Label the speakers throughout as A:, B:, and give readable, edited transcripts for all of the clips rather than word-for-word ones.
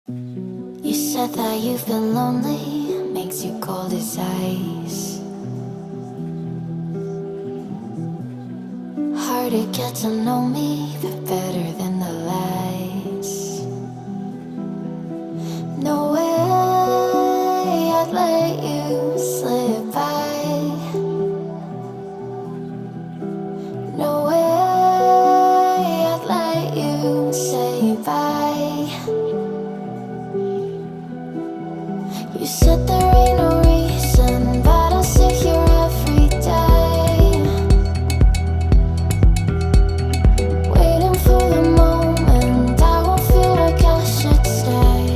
A: You said that you've been lonely, makes you cold as ice. Hard to get to know me, but better than the lies. No way I'd let you slip by. No way I'd let you say bye. You said there ain't no reason, but I'll sit here every day, waiting for the moment I won't feel like I should stay.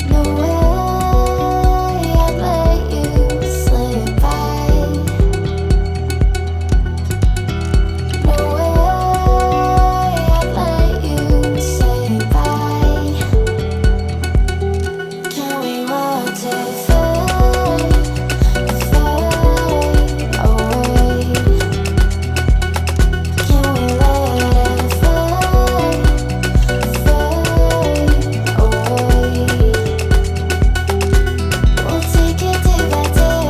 A: No way I'd let you slip by. No way I'd let you say bye. Can we watch it fade, fade away? Can we let it fade, fade away? We'll take it day by day.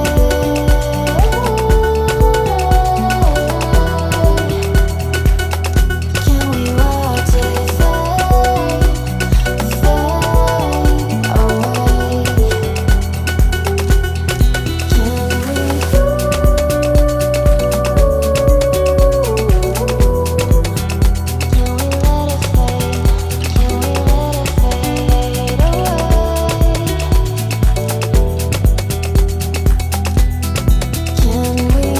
A: Can we watch it fade, fade away?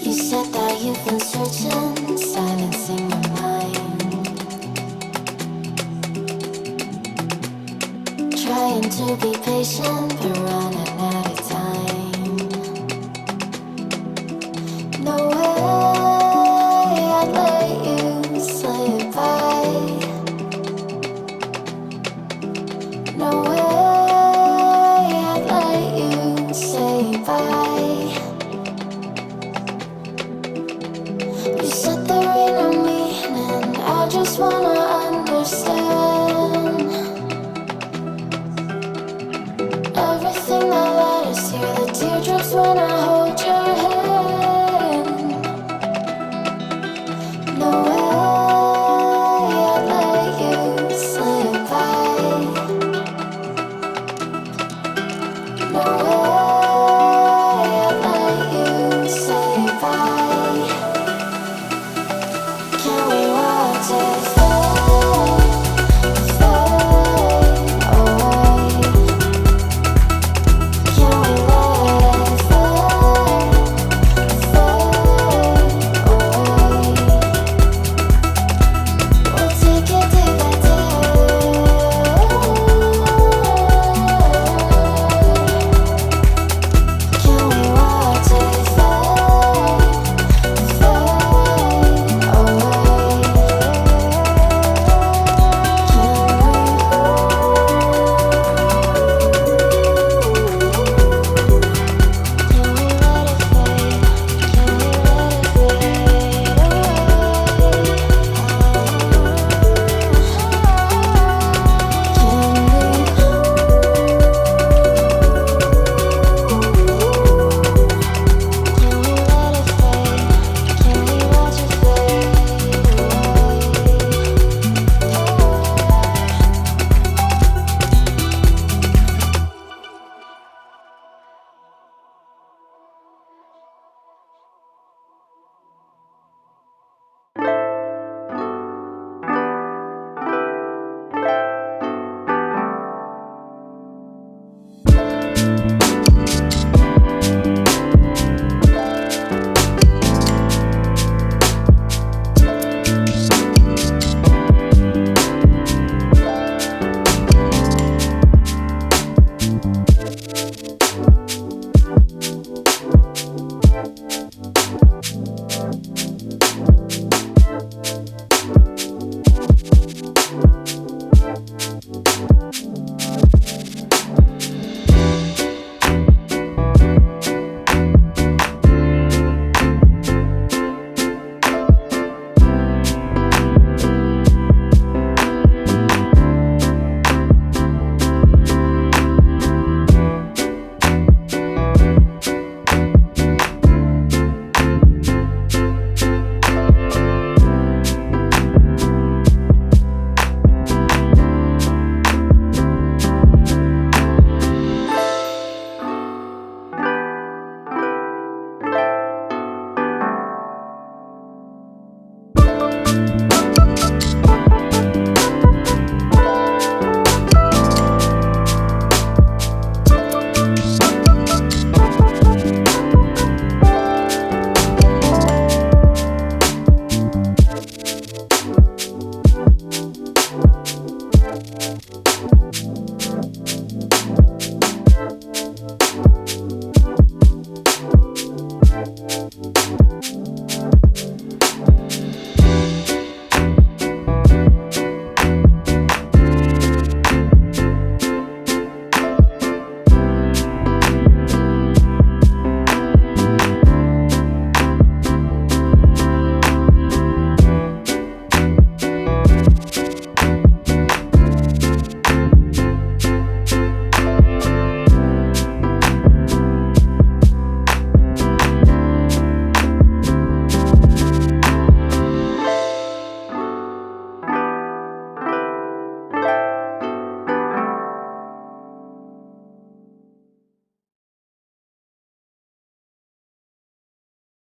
A: You said that you've been searching, silencing your mind, trying to be patient,